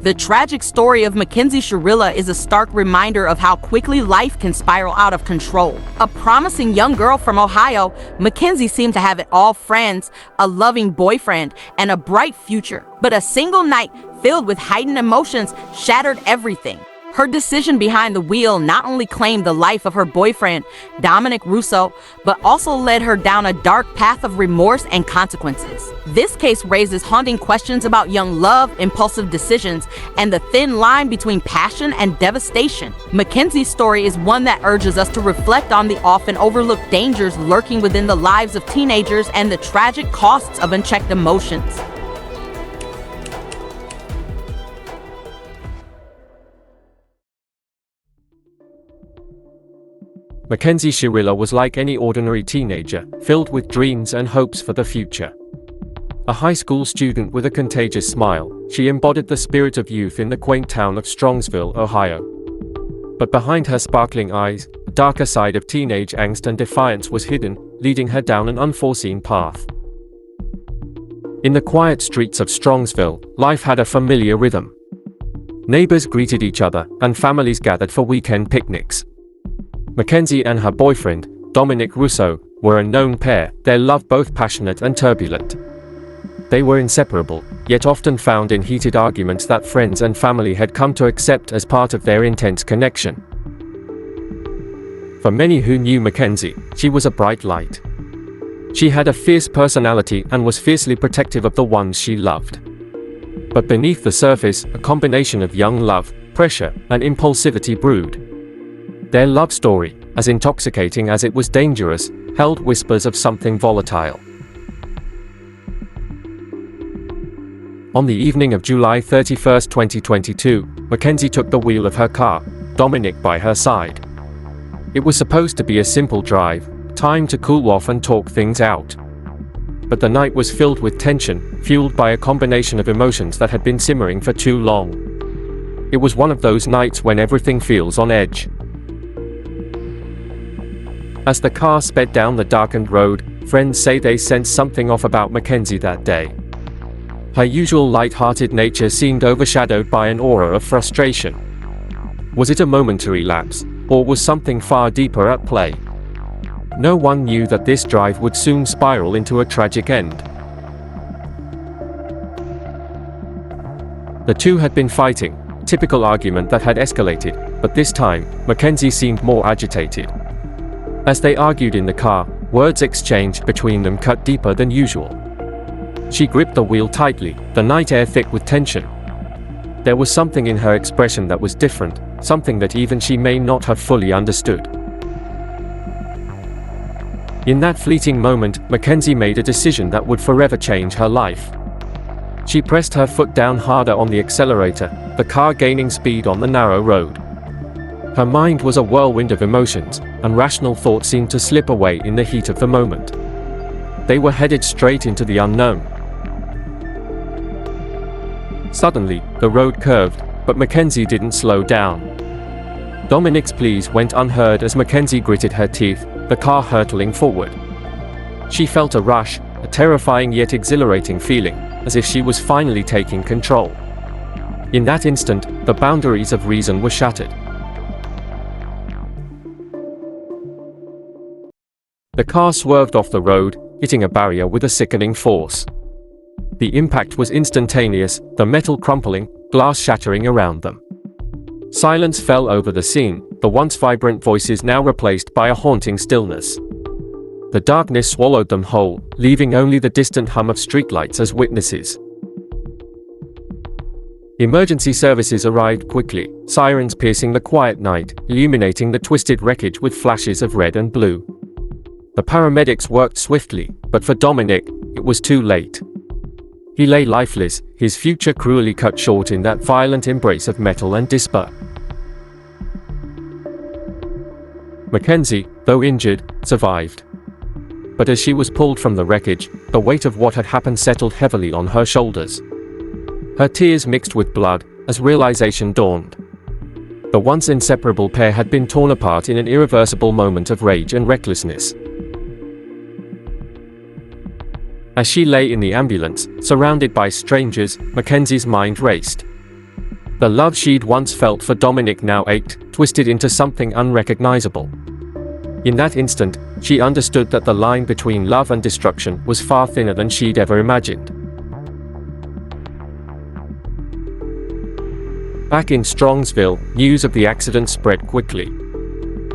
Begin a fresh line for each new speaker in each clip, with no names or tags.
The tragic story of Mackenzie Shirilla is a stark reminder of how quickly life can spiral out of control. A promising young girl from Ohio, Mackenzie seemed to have it all: friends, a loving boyfriend, and a bright future. But a single night filled with heightened emotions shattered everything. Her decision behind the wheel not only claimed the life of her boyfriend, Dominic Russo, but also led her down a dark path of remorse and consequences. This case raises haunting questions about young love, impulsive decisions, and the thin line between passion and devastation. Mackenzie's story is one that urges us to reflect on the often overlooked dangers lurking within the lives of teenagers and the tragic costs of unchecked emotions.
Mackenzie Shirilla was like any ordinary teenager, filled with dreams and hopes for the future. A high school student with a contagious smile, she embodied the spirit of youth in the quaint town of Strongsville, Ohio. But behind her sparkling eyes, a darker side of teenage angst and defiance was hidden, leading her down an unforeseen path. In the quiet streets of Strongsville, life had a familiar rhythm. Neighbors greeted each other, and families gathered for weekend picnics. Mackenzie and her boyfriend, Dominic Russo, were a known pair, their love both passionate and turbulent. They were inseparable, yet often found in heated arguments that friends and family had come to accept as part of their intense connection. For many who knew Mackenzie, she was a bright light. She had a fierce personality and was fiercely protective of the ones she loved. But beneath the surface, a combination of young love, pressure, and impulsivity brewed. Their love story, as intoxicating as it was dangerous, held whispers of something volatile. On the evening of July 31, 2022, Mackenzie took the wheel of her car, Dominic by her side. It was supposed to be a simple drive, time to cool off and talk things out. But the night was filled with tension, fueled by a combination of emotions that had been simmering for too long. It was one of those nights when everything feels on edge. As the car sped down the darkened road, friends say they sensed something off about Mackenzie that day. Her usual light-hearted nature seemed overshadowed by an aura of frustration. Was it a momentary lapse, or was something far deeper at play? No one knew that this drive would soon spiral into a tragic end. The two had been fighting, a typical argument that had escalated, but this time, Mackenzie seemed more agitated. As they argued in the car, words exchanged between them cut deeper than usual. She gripped the wheel tightly, the night air thick with tension. There was something in her expression that was different, something that even she may not have fully understood. In that fleeting moment, Mackenzie made a decision that would forever change her life. She pressed her foot down harder on the accelerator, the car gaining speed on the narrow road. Her mind was a whirlwind of emotions, and rational thought seemed to slip away in the heat of the moment. They were headed straight into the unknown. Suddenly, the road curved, but Mackenzie didn't slow down. Dominic's pleas went unheard as Mackenzie gritted her teeth, the car hurtling forward. She felt a rush, a terrifying yet exhilarating feeling, as if she was finally taking control. In that instant, the boundaries of reason were shattered. The car swerved off the road, hitting a barrier with a sickening force. The impact was instantaneous, the metal crumpling, glass shattering around them. Silence fell over the scene, the once vibrant voices now replaced by a haunting stillness. The darkness swallowed them whole, leaving only the distant hum of streetlights as witnesses. Emergency services arrived quickly, sirens piercing the quiet night, illuminating the twisted wreckage with flashes of red and blue. The paramedics worked swiftly, but for Dominic, it was too late. He lay lifeless, his future cruelly cut short in that violent embrace of metal and despair. Mackenzie, though injured, survived. But as she was pulled from the wreckage, the weight of what had happened settled heavily on her shoulders. Her tears mixed with blood, as realization dawned. The once inseparable pair had been torn apart in an irreversible moment of rage and recklessness. As she lay in the ambulance, surrounded by strangers, Mackenzie's mind raced. The love she'd once felt for Dominic now ached, twisted into something unrecognizable. In that instant, she understood that the line between love and destruction was far thinner than she'd ever imagined. Back in Strongsville, news of the accident spread quickly.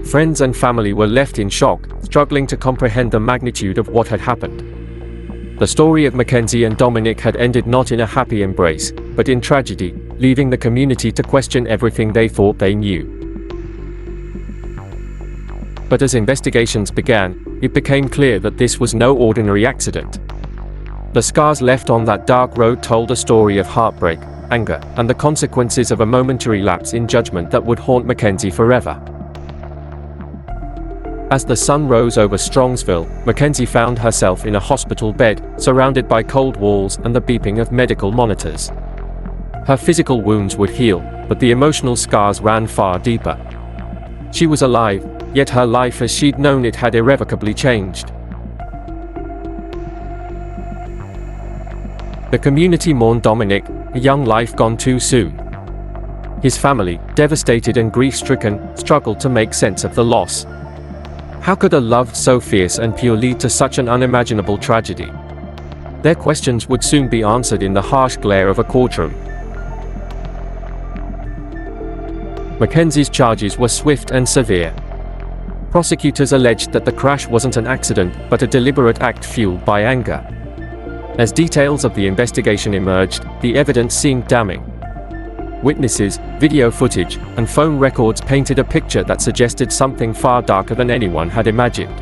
Friends and family were left in shock, struggling to comprehend the magnitude of what had happened. The story of Mackenzie and Dominic had ended not in a happy embrace, but in tragedy, leaving the community to question everything they thought they knew. But as investigations began, it became clear that this was no ordinary accident. The scars left on that dark road told a story of heartbreak, anger, and the consequences of a momentary lapse in judgment that would haunt Mackenzie forever. As the sun rose over Strongsville, Mackenzie found herself in a hospital bed, surrounded by cold walls and the beeping of medical monitors. Her physical wounds would heal, but the emotional scars ran far deeper. She was alive, yet her life as she'd known it had irrevocably changed. The community mourned Dominic, a young life gone too soon. His family, devastated and grief-stricken, struggled to make sense of the loss. How could a love so fierce and pure lead to such an unimaginable tragedy? Their questions would soon be answered in the harsh glare of a courtroom. Mackenzie's charges were swift and severe. Prosecutors alleged that the crash wasn't an accident, but a deliberate act fueled by anger. As details of the investigation emerged, the evidence seemed damning. Witnesses, video footage, and phone records painted a picture that suggested something far darker than anyone had imagined.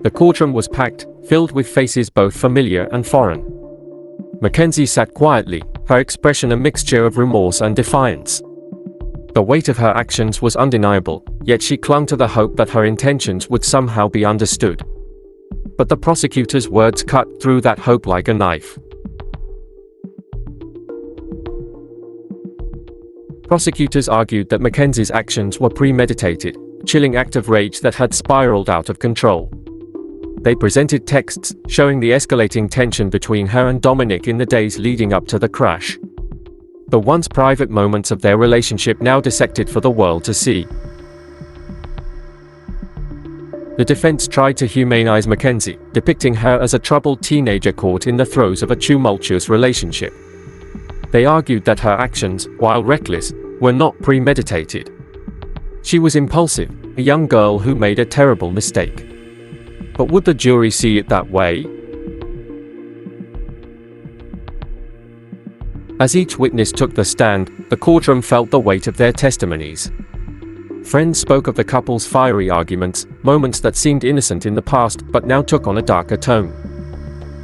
The courtroom was packed, filled with faces both familiar and foreign. Mackenzie sat quietly, her expression a mixture of remorse and defiance. The weight of her actions was undeniable, yet she clung to the hope that her intentions would somehow be understood. But the prosecutor's words cut through that hope like a knife. Prosecutors argued that Mackenzie's actions were premeditated, a chilling act of rage that had spiraled out of control. They presented texts showing the escalating tension between her and Dominic in the days leading up to the crash. The once private moments of their relationship now dissected for the world to see. The defense tried to humanize Mackenzie, depicting her as a troubled teenager caught in the throes of a tumultuous relationship. They argued that her actions, while reckless, were not premeditated. She was impulsive, a young girl who made a terrible mistake. But would the jury see it that way? As each witness took the stand, the courtroom felt the weight of their testimonies. Friends spoke of the couple's fiery arguments, moments that seemed innocent in the past but now took on a darker tone.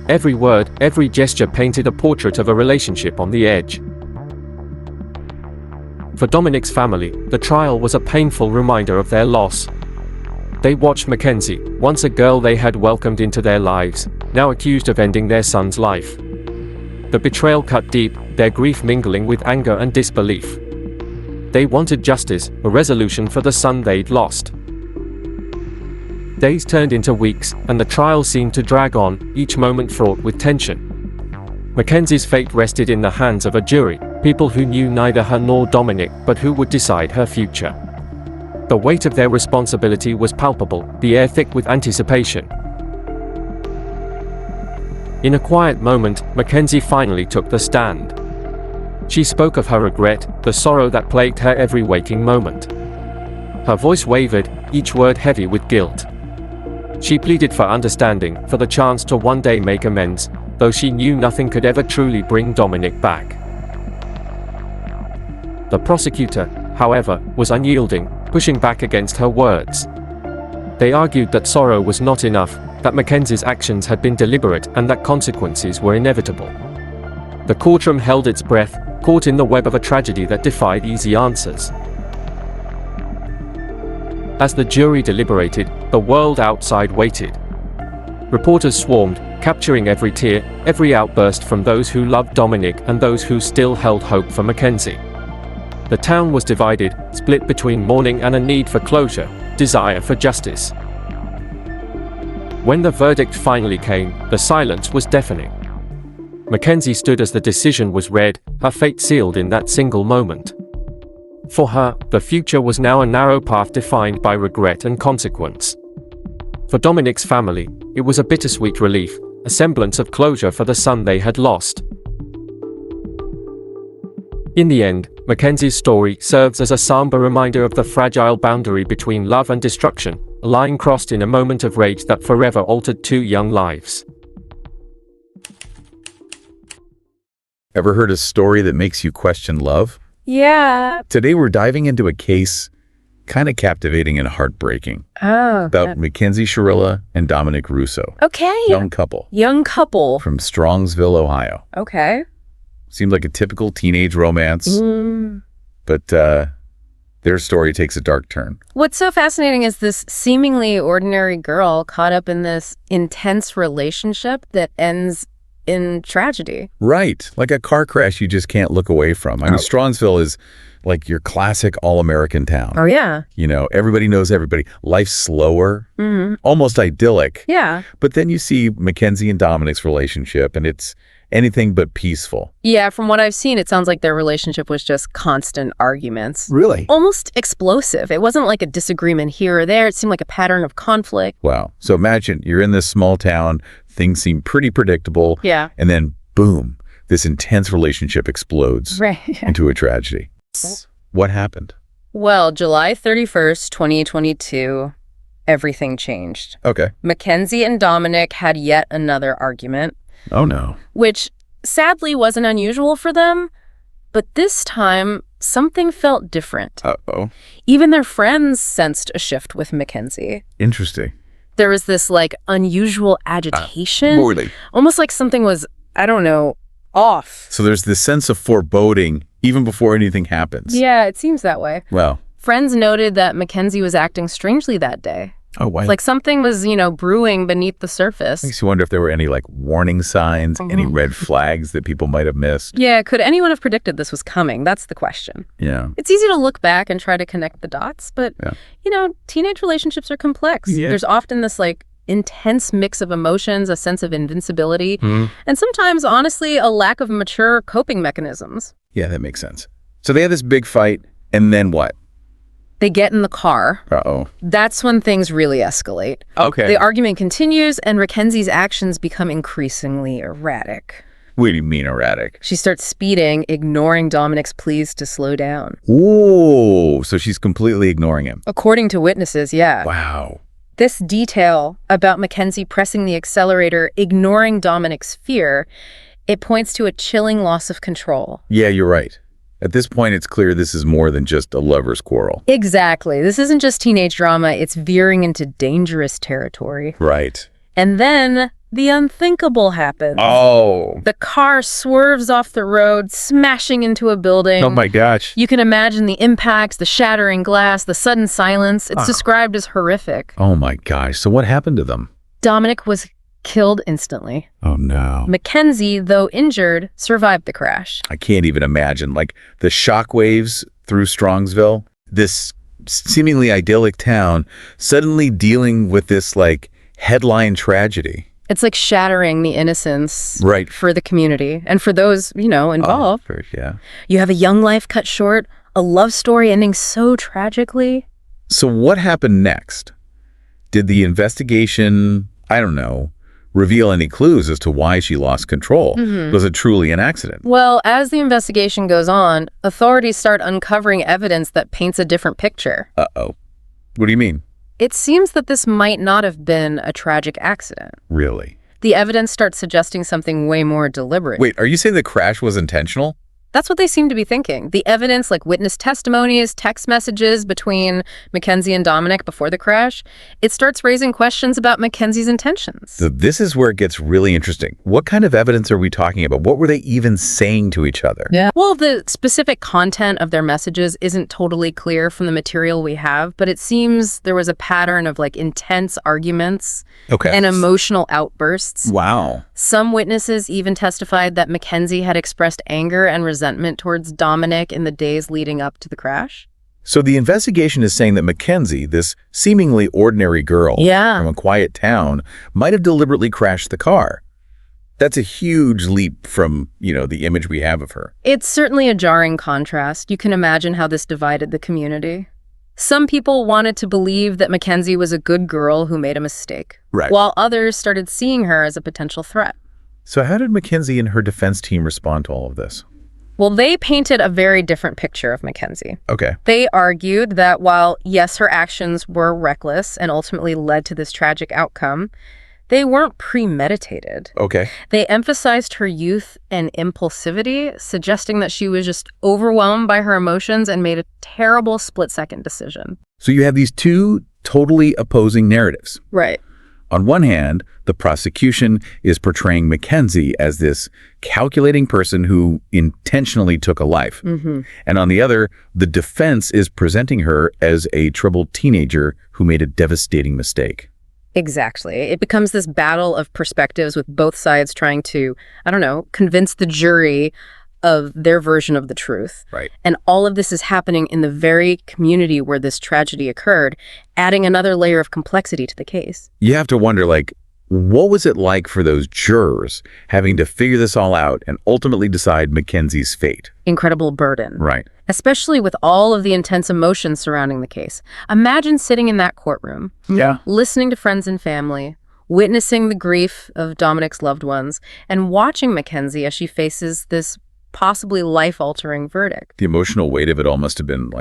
Every word, every gesture painted a portrait of a relationship on the edge. For Dominic's family, the trial was a painful reminder of their loss. They watched Mackenzie, once a girl they had welcomed into their lives, now accused of ending their son's life. The betrayal cut deep, their grief mingling with anger and disbelief. They wanted justice, a resolution for the son they'd lost. Days turned into weeks, and the trial seemed to drag on, each moment fraught with tension. Mackenzie's fate rested in the hands of a jury, people who knew neither her nor Dominic, but who would decide her future. The weight of their responsibility was palpable, the air thick with anticipation. In a quiet moment, Mackenzie finally took the stand. She spoke of her regret, the sorrow that plagued her every waking moment. Her voice wavered, each word heavy with guilt. She pleaded for understanding, for the chance to one day make amends, though she knew nothing could ever truly bring Dominic back. The prosecutor, however, was unyielding, pushing back against her words. They argued that sorrow was not enough, that Mackenzie's actions had been deliberate and that consequences were inevitable. The courtroom held its breath, caught in the web of a tragedy that defied easy answers. As the jury deliberated, the world outside waited. Reporters swarmed, capturing every tear, every outburst from those who loved Dominic and those who still held hope for Mackenzie. The town was divided, split between mourning and a need for closure, desire for justice. When the verdict finally came, the silence was deafening. Mackenzie stood as the decision was read, her fate sealed in that single moment. For her, the future was now a narrow path defined by regret and consequence. For Dominic's family, it was a bittersweet relief, a semblance of closure for the son they had lost. In the end, Mackenzie's story serves as a somber reminder of the fragile boundary between love and destruction, a line crossed in a moment of rage that forever altered two young lives.
Ever heard a story that makes you question love?
Yeah.
Today we're diving into a case kind of captivating and heartbreaking about Mackenzie Shirilla and Dominic Russo.
Okay.
Young couple
Young couple.
from Strongsville, Ohio.
Okay.
Seemed like a typical teenage romance, but their story takes a dark turn.
What's so fascinating is this seemingly ordinary girl caught up in this intense relationship that ends in tragedy.
Right. Like a car crash you just can't look away from. I mean, Strongsville is like your classic all-American town.
Oh, yeah.
You know, everybody knows everybody. Life's slower, almost idyllic.
Yeah.
But then you see Mackenzie and Dominic's relationship, and it's anything but peaceful.
Yeah, from what I've seen, it sounds like their relationship was just constant arguments.
Really?
Almost explosive. It wasn't like a disagreement here or there. It seemed like a pattern of conflict.
Wow. So imagine you're in this small town, things seem pretty predictable.
Yeah.
And then, boom, this intense relationship explodes
Right.
into a tragedy. What happened?
Well, July 31st, 2022, everything changed.
Okay.
Mackenzie and Dominic had yet another argument,
Oh, no.
which sadly wasn't unusual for them, but this time something felt different.
Uh-oh.
Even their friends sensed a shift with Mackenzie.
Interesting.
There was this unusual agitation,
Really?
almost like something was, I don't know, off.
So there's this sense of foreboding even before anything happens.
Yeah, it seems that way.
Wow.
Friends noted that Mackenzie was acting strangely that day.
Oh, why?
Like something was, brewing beneath the surface.
Makes you wonder if there were any warning signs, any red flags that people might have missed.
Yeah, could anyone have predicted this was coming? That's the question.
Yeah.
It's easy to look back and try to connect the dots, but,
Yeah.
Teenage relationships are complex.
Yeah.
There's often this, intense mix of emotions, a sense of invincibility, and sometimes, honestly, a lack of mature coping mechanisms.
Yeah, that makes sense. So they had this big fight, and then what?
They get in the car.
Uh-oh.
That's when things really escalate.
Okay.
The argument continues, and Mackenzie's actions become increasingly erratic.
What do you mean erratic?
She starts speeding, ignoring Dominic's pleas to slow down.
Ooh, so she's completely ignoring him.
According to witnesses, yeah.
Wow.
This detail about Mackenzie pressing the accelerator, ignoring Dominic's fear, it points to a chilling loss of control.
Yeah, you're right. At this point, it's clear this is more than just a lover's quarrel.
Exactly. This isn't just teenage drama, it's veering into dangerous territory.
Right.
And then the unthinkable happens.
Oh.
The car swerves off the road, smashing into a building.
Oh my gosh.
You can imagine the impacts, the shattering glass, the sudden silence. It's described as horrific.
Oh my gosh. So what happened to them?
Dominic was killed instantly.
Oh no.
Mackenzie, though injured, survived the crash.
I can't even imagine. The shockwaves through Strongsville, this seemingly idyllic town, suddenly dealing with this headline tragedy.
It's like shattering the innocence
Right.
for the community and for those, involved.
Yeah.
You have a young life cut short, a love story ending so tragically.
So what happened next? Did the investigation, I don't know, reveal any clues as to why she lost control? Was it truly an accident?
Well, as the investigation goes on, authorities start uncovering evidence that paints a different picture.
Uh-oh. What do you mean?
It seems that this might not have been a tragic accident.
Really?
The evidence starts suggesting something way more deliberate.
Wait, are you saying the crash was intentional?
That's what they seem to be thinking. The evidence, like witness testimonies, text messages between Mackenzie and Dominic before the crash, it starts raising questions about Mackenzie's intentions.
So this is where it gets really interesting. What kind of evidence are we talking about? What were they even saying to each other?
Yeah. Well, the specific content of their messages isn't totally clear from the material we have, but it seems there was a pattern of intense arguments and emotional outbursts.
Wow.
Some witnesses even testified that Mackenzie had expressed anger and resentment towards Dominic in the days leading up to the crash.
So the investigation is saying that Mackenzie, this seemingly ordinary girl from a quiet town, might have deliberately crashed the car. That's a huge leap from, the image we have of her.
It's certainly a jarring contrast. You can imagine how this divided the community. Some people wanted to believe that Mackenzie was a good girl who made a mistake,
Right.
while others started seeing her as a potential threat.
So how did Mackenzie and her defense team respond to all of this?
Well, they painted a very different picture of Mackenzie.
Okay.
They argued that while, yes, her actions were reckless and ultimately led to this tragic outcome, they weren't premeditated.
Okay.
They emphasized her youth and impulsivity, suggesting that she was just overwhelmed by her emotions and made a terrible split-second decision.
So you have these two totally opposing narratives.
Right.
On one hand, the prosecution is portraying Mackenzie as this calculating person who intentionally took a life.
Mm-hmm.
And on the other, the defense is presenting her as a troubled teenager who made a devastating mistake.
Exactly. It becomes this battle of perspectives with both sides trying to, convince the jury of their version of the truth.
Right.
And all of this is happening in the very community where this tragedy occurred, adding another layer of complexity to the case.
You have to wonder, what was it like for those jurors having to figure this all out and ultimately decide Mackenzie's fate?
Incredible burden.
Right.
Especially with all of the intense emotions surrounding the case. Imagine sitting in that courtroom, listening to friends and family, witnessing the grief of Dominic's loved ones, and watching Mackenzie as she faces this possibly life-altering verdict.
The emotional weight of it all must have been,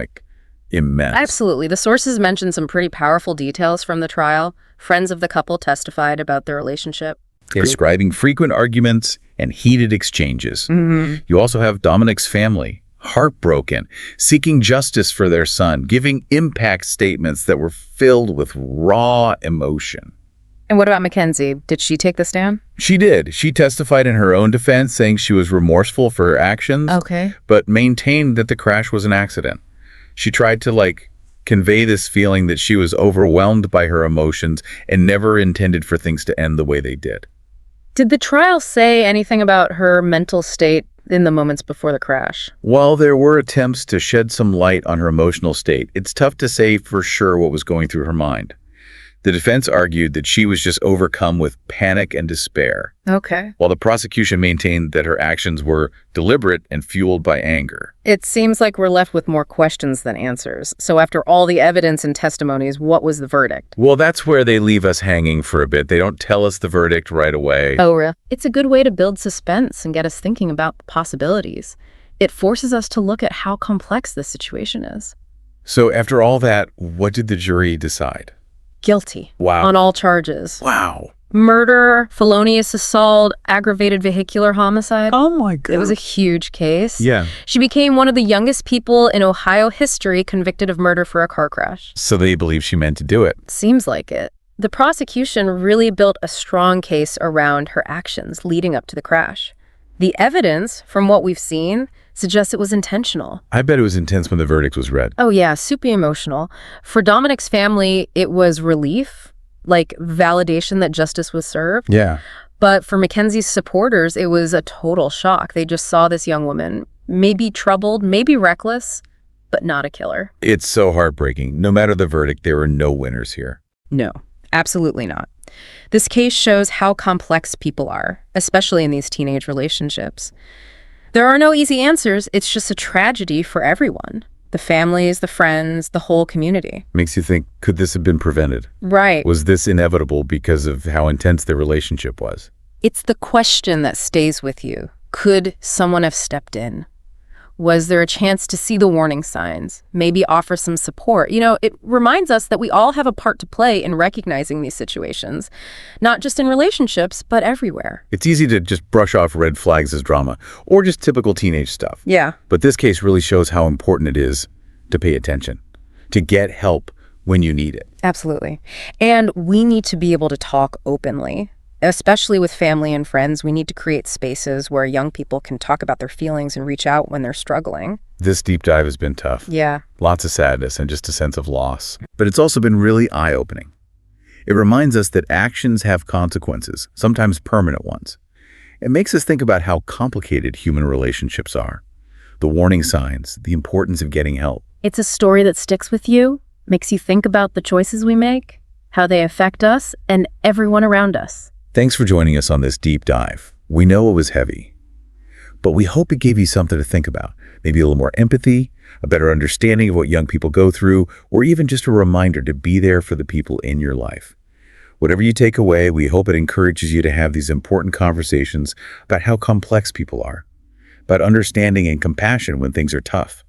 immense.
Absolutely. The sources mention some pretty powerful details from the trial. Friends of the couple testified about their relationship,
Describing frequent arguments and heated exchanges.
Mm-hmm.
You also have Dominic's family, heartbroken, seeking justice for their son, giving impact statements that were filled with raw emotion.
And what about Mackenzie? Did she take the stand?
She did. She testified in her own defense, saying she was remorseful for her actions, but maintained that the crash was an accident. She tried to, convey this feeling that she was overwhelmed by her emotions and never intended for things to end the way they did.
Did the trial say anything about her mental state in the moments before the crash?
While there were attempts to shed some light on her emotional state, it's tough to say for sure what was going through her mind. The defense argued that she was just overcome with panic and despair, while the prosecution maintained that her actions were deliberate and fueled by anger.
It seems like we're left with more questions than answers. So after all the evidence and testimonies, what was the verdict?
Well, that's where they leave us hanging for a bit. They don't tell us the verdict right away.
Oh, really? It's a good way to build suspense and get us thinking about the possibilities. It forces us to look at how complex this situation is.
So after all that, what did the jury decide?
Guilty.
Wow.
On all charges.
Wow.
Murder, felonious assault, aggravated vehicular homicide.
Oh my God.
It was a huge case.
Yeah.
She became one of the youngest people in Ohio history convicted of murder for a car crash.
So they believe she meant to do it.
Seems like it. The prosecution really built a strong case around her actions leading up to the crash. The evidence, from what we've seen, suggests it was intentional.
I bet it was intense when the verdict was read.
Oh yeah, super emotional. For Dominic's family, it was relief, validation that justice was served.
Yeah.
But for Mackenzie's supporters, it was a total shock. They just saw this young woman, maybe troubled, maybe reckless, but not a killer.
It's so heartbreaking. No matter the verdict, there were no winners here.
No, absolutely not. This case shows how complex people are, especially in these teenage relationships. There are no easy answers. It's just a tragedy for everyone. The families, the friends, the whole community.
Makes you think, could this have been prevented?
Right.
Was this inevitable because of how intense their relationship was?
It's the question that stays with you. Could someone have stepped in? Was there a chance to see the warning signs? Maybe offer some support? It reminds us that we all have a part to play in recognizing these situations, not just in relationships, but everywhere.
It's easy to just brush off red flags as drama, or just typical teenage stuff.
Yeah.
But this case really shows how important it is to pay attention, to get help when you need it.
Absolutely. And we need to be able to talk openly. Especially with family and friends, we need to create spaces where young people can talk about their feelings and reach out when they're struggling.
This deep dive has been tough.
Yeah.
Lots of sadness and just a sense of loss. But it's also been really eye-opening. It reminds us that actions have consequences, sometimes permanent ones. It makes us think about how complicated human relationships are, the warning signs, the importance of getting help.
It's a story that sticks with you, makes you think about the choices we make, how they affect us and everyone around us.
Thanks for joining us on this deep dive. We know it was heavy, but we hope it gave you something to think about. Maybe a little more empathy, a better understanding of what young people go through, or even just a reminder to be there for the people in your life. Whatever you take away, we hope it encourages you to have these important conversations about how complex people are, about understanding and compassion when things are tough.